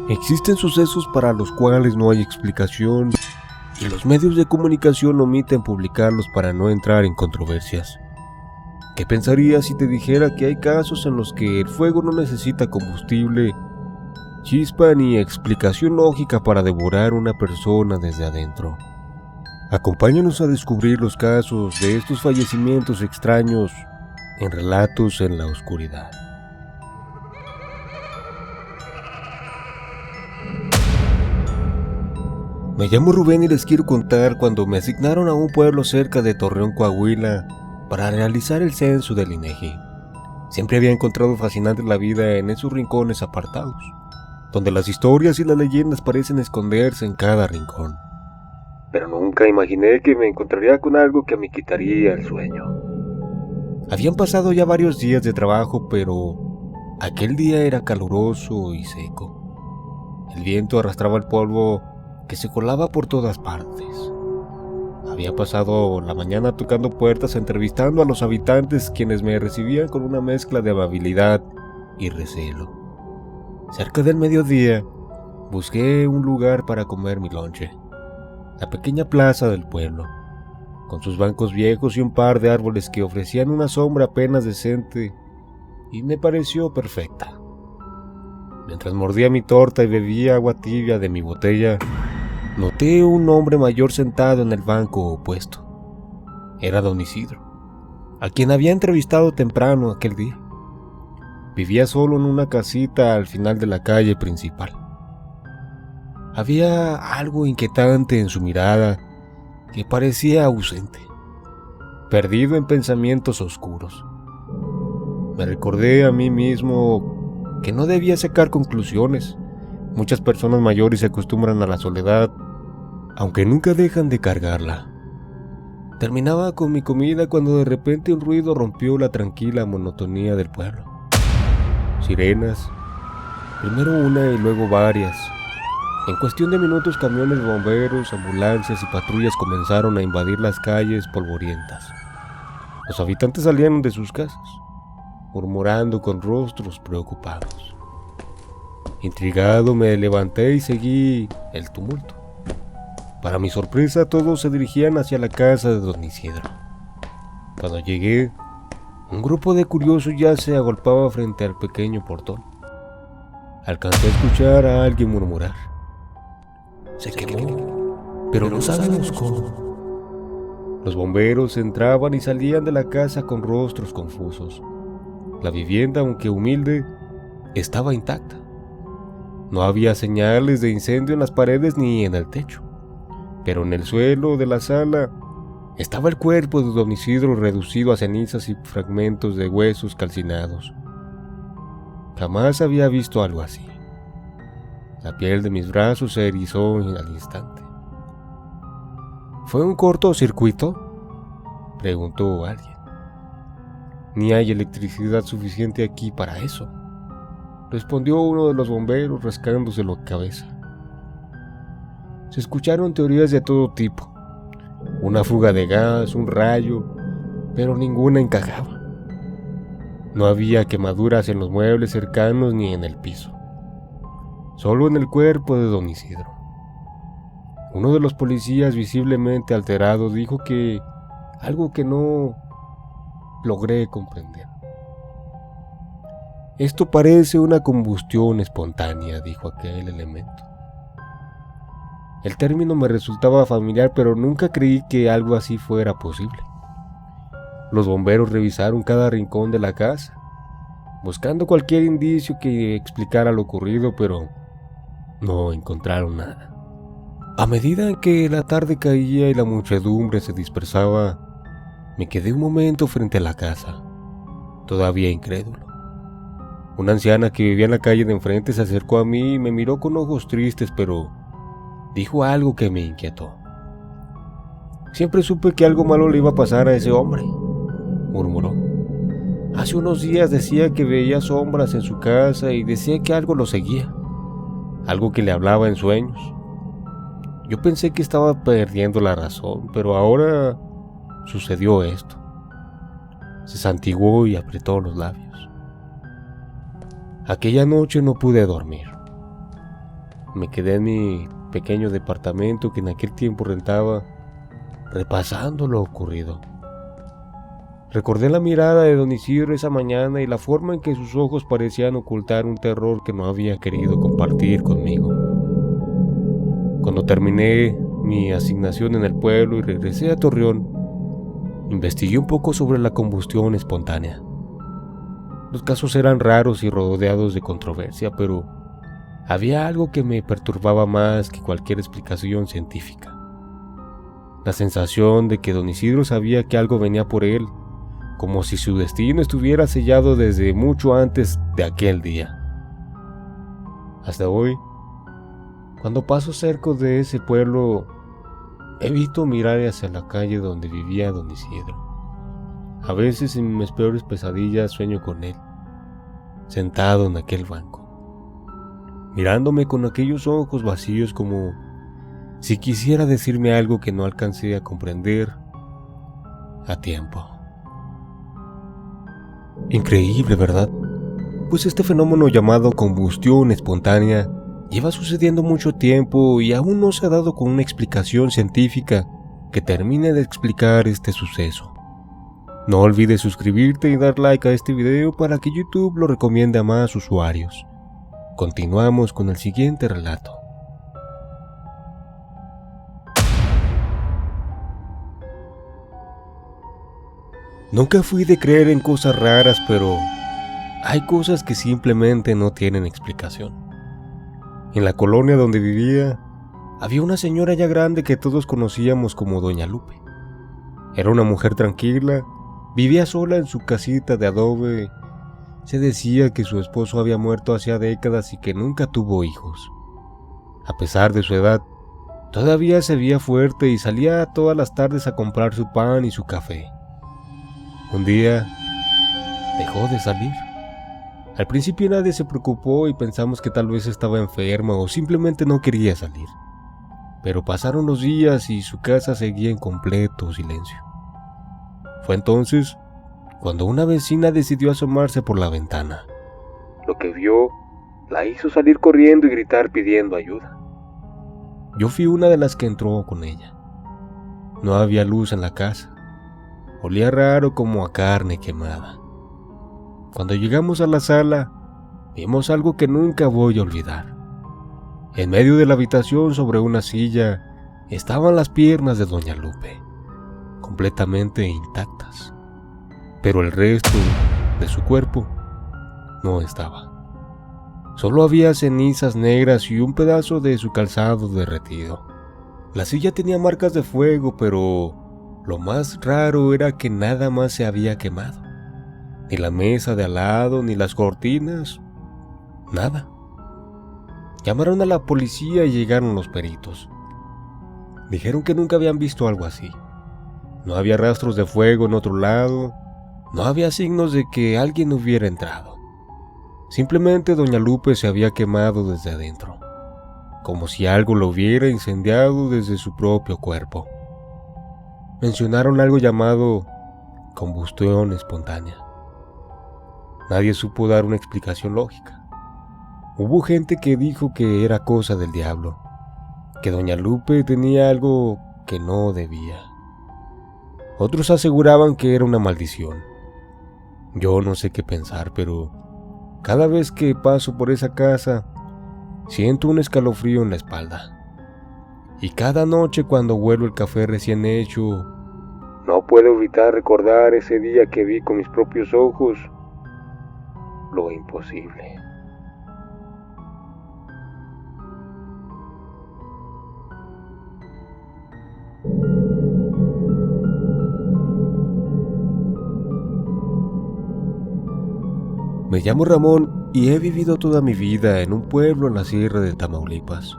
Existen sucesos para los cuales no hay explicación y los medios de comunicación omiten publicarlos para no entrar en controversias. ¿Qué pensarías si te dijera que hay casos en los que el fuego no necesita combustible, chispa ni explicación lógica para devorar una persona desde adentro? Acompáñanos a descubrir los casos de estos fallecimientos extraños en Relatos en la Oscuridad. Me llamo Rubén y les quiero contar cuando me asignaron a un pueblo cerca de Torreón, Coahuila, para realizar el censo del INEGI. Siempre había encontrado fascinante la vida en esos rincones apartados, donde las historias y las leyendas parecen esconderse en cada rincón. Pero nunca imaginé que me encontraría con algo que me quitaría el sueño. Habían pasado ya varios días de trabajo, pero aquel día era caluroso y seco. El viento arrastraba el polvo que se colaba por todas partes. Había pasado la mañana tocando puertas, entrevistando a los habitantes, quienes me recibían con una mezcla de amabilidad y recelo. Cerca del mediodía, busqué un lugar para comer mi lonche. La pequeña plaza del pueblo, con sus bancos viejos y un par de árboles que ofrecían una sombra apenas decente, y me pareció perfecta. Mientras mordía mi torta y bebía agua tibia de mi botella, noté un hombre mayor sentado en el banco opuesto. Era don Isidro, a quien había entrevistado temprano aquel día. Vivía solo en una casita al final de la calle principal. Había algo inquietante en su mirada que parecía ausente, perdido en pensamientos oscuros. Me recordé a mí mismo que no debía sacar conclusiones. Muchas personas mayores se acostumbran a la soledad, aunque nunca dejan de cargarla. Terminaba con mi comida cuando de repente un ruido rompió la tranquila monotonía del pueblo. Sirenas, primero una y luego varias. En cuestión de minutos, camiones de bomberos, ambulancias y patrullas comenzaron a invadir las calles polvorientas. Los habitantes salieron de sus casas, murmurando con rostros preocupados. Intrigado, me levanté y seguí el tumulto. Para mi sorpresa, todos se dirigían hacia la casa de don Isidro. Cuando llegué, un grupo de curiosos ya se agolpaba frente al pequeño portón. Alcancé a escuchar a alguien murmurar: "Se quemó, pero no sabemos cómo". Los bomberos entraban y salían de la casa con rostros confusos. La vivienda, aunque humilde, estaba intacta. No había señales de incendio en las paredes ni en el techo, pero en el suelo de la sala estaba el cuerpo de don Isidro reducido a cenizas y fragmentos de huesos calcinados. Jamás había visto algo así. La piel de mis brazos se erizó al instante. ¿Fue un cortocircuito?, preguntó alguien. Ni hay electricidad suficiente aquí para eso, respondió uno de los bomberos rascándose la cabeza. Se escucharon teorías de todo tipo: una fuga de gas, un rayo, pero ninguna encajaba. No había quemaduras en los muebles cercanos ni en el piso, solo en el cuerpo de don Isidro. Uno de los policías, visiblemente alterado, dijo que algo que no logré comprender. «Esto parece una combustión espontánea», dijo aquel elemento. El término me resultaba familiar, pero nunca creí que algo así fuera posible. Los bomberos revisaron cada rincón de la casa, buscando cualquier indicio que explicara lo ocurrido, pero no encontraron nada. A medida que la tarde caía y la muchedumbre se dispersaba, me quedé un momento frente a la casa, todavía incrédulo. Una anciana que vivía en la calle de enfrente se acercó a mí y me miró con ojos tristes, pero dijo algo que me inquietó. «Siempre supe que algo malo le iba a pasar a ese hombre», murmuró. «Hace unos días decía que veía sombras en su casa y decía que algo lo seguía, algo que le hablaba en sueños. Yo pensé que estaba perdiendo la razón, pero ahora sucedió esto. Se santiguó y apretó los labios. Aquella noche no pude dormir. Me quedé en mi pequeño departamento que en aquel tiempo rentaba, repasando lo ocurrido. Recordé la mirada de don Isidro esa mañana y la forma en que sus ojos parecían ocultar un terror que no había querido compartir conmigo. Cuando terminé mi asignación en el pueblo y regresé a Torreón, investigué un poco sobre la combustión espontánea. Los casos eran raros y rodeados de controversia, pero había algo que me perturbaba más que cualquier explicación científica. La sensación de que don Isidro sabía que algo venía por él, como si su destino estuviera sellado desde mucho antes de aquel día. Hasta hoy, cuando paso cerca de ese pueblo, evito mirar hacia la calle donde vivía don Isidro. A veces en mis peores pesadillas sueño con él, sentado en aquel banco, mirándome con aquellos ojos vacíos como si quisiera decirme algo que no alcancé a comprender a tiempo. Increíble, ¿verdad? Pues este fenómeno llamado combustión espontánea lleva sucediendo mucho tiempo y aún no se ha dado con una explicación científica que termine de explicar este suceso. No olvides suscribirte y dar like a este video para que YouTube lo recomiende a más usuarios. Continuamos con el siguiente relato. Nunca fui de creer en cosas raras, pero hay cosas que simplemente no tienen explicación. En la colonia donde vivía, había una señora ya grande que todos conocíamos como Doña Lupe. Era una mujer tranquila, vivía sola en su casita de adobe. Se decía que su esposo había muerto hacía décadas y que nunca tuvo hijos. A pesar de su edad, todavía se veía fuerte y salía todas las tardes a comprar su pan y su café. Un día, dejó de salir. Al principio nadie se preocupó y pensamos que tal vez estaba enferma o simplemente no quería salir. Pero pasaron los días y su casa seguía en completo silencio. Fue entonces cuando una vecina decidió asomarse por la ventana. Lo que vio la hizo salir corriendo y gritar pidiendo ayuda. Yo fui una de las que entró con ella. No había luz en la casa. Olía raro como a carne quemada. Cuando llegamos a la sala, vimos algo que nunca voy a olvidar. En medio de la habitación, sobre una silla, estaban las piernas de Doña Lupe, completamente intactas. Pero el resto de su cuerpo no estaba. Solo había cenizas negras y un pedazo de su calzado derretido. La silla tenía marcas de fuego, pero lo más raro era que nada más se había quemado. Ni la mesa de al lado, ni las cortinas, nada. Llamaron a la policía y llegaron los peritos. Dijeron que nunca habían visto algo así. No había rastros de fuego en otro lado, no había signos de que alguien hubiera entrado. Simplemente Doña Lupe se había quemado desde adentro, como si algo lo hubiera incendiado desde su propio cuerpo. Mencionaron algo llamado combustión espontánea. Nadie supo dar una explicación lógica. Hubo gente que dijo que era cosa del diablo, que Doña Lupe tenía algo que no debía. Otros aseguraban que era una maldición. Yo no sé qué pensar, pero cada vez que paso por esa casa, siento un escalofrío en la espalda. Y cada noche cuando huelo el café recién hecho, no puedo evitar recordar ese día que vi con mis propios ojos lo imposible. Me llamo Ramón y he vivido toda mi vida en un pueblo en la sierra de Tamaulipas.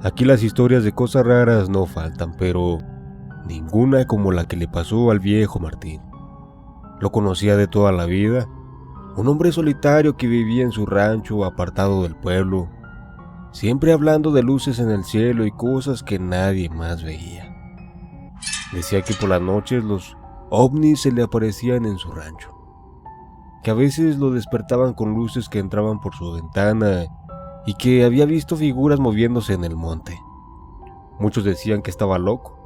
Aquí las historias de cosas raras no faltan, pero ninguna como la que le pasó al viejo Martín. Lo conocía de toda la vida, un hombre solitario que vivía en su rancho apartado del pueblo, siempre hablando de luces en el cielo y cosas que nadie más veía. Decía que por las noches los ovnis se le aparecían en su rancho, que a veces lo despertaban con luces que entraban por su ventana y que había visto figuras moviéndose en el monte. Muchos decían que estaba loco,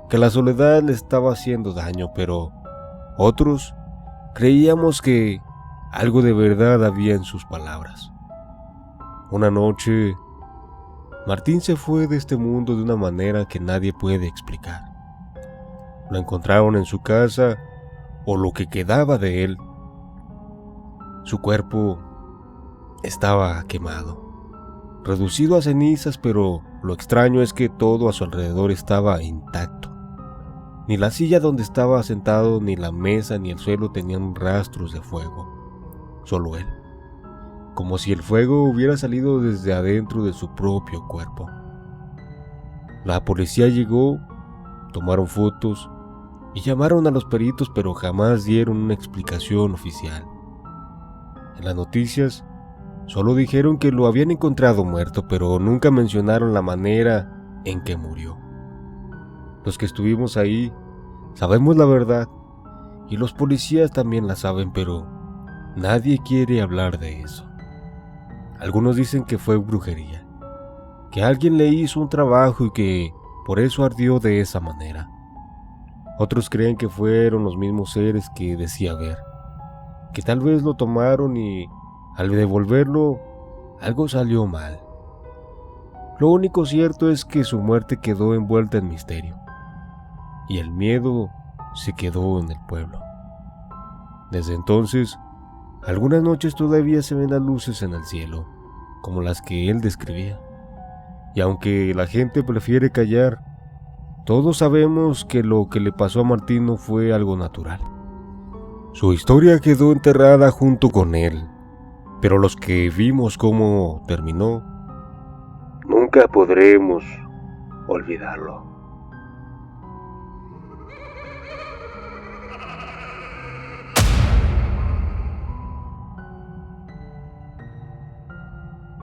que la soledad le estaba haciendo daño, pero otros creíamos que algo de verdad había en sus palabras. Una noche, Martín se fue de este mundo de una manera que nadie puede explicar. Lo encontraron en su casa, o lo que quedaba de él. Su cuerpo estaba quemado, reducido a cenizas, pero lo extraño es que todo a su alrededor estaba intacto. Ni la silla donde estaba sentado, ni la mesa, ni el suelo tenían rastros de fuego. Solo él, como si el fuego hubiera salido desde adentro de su propio cuerpo. La policía llegó, tomaron fotos y llamaron a los peritos, pero jamás dieron una explicación oficial. En las noticias solo dijeron que lo habían encontrado muerto, pero nunca mencionaron la manera en que murió. Los que estuvimos ahí sabemos la verdad, y los policías también la saben, pero nadie quiere hablar de eso. Algunos dicen que fue brujería, que alguien le hizo un trabajo y que por eso ardió de esa manera. Otros creen que fueron los mismos seres que decía ver, que tal vez lo tomaron y al devolverlo algo salió mal. Lo único cierto es que su muerte quedó envuelta en misterio y el miedo se quedó en el pueblo. Desde entonces, algunas noches todavía se ven las luces en el cielo, como las que él describía. Y aunque la gente prefiere callar, todos sabemos que lo que le pasó a Martín no fue algo natural. Su historia quedó enterrada junto con él, pero los que vimos cómo terminó, nunca podremos olvidarlo.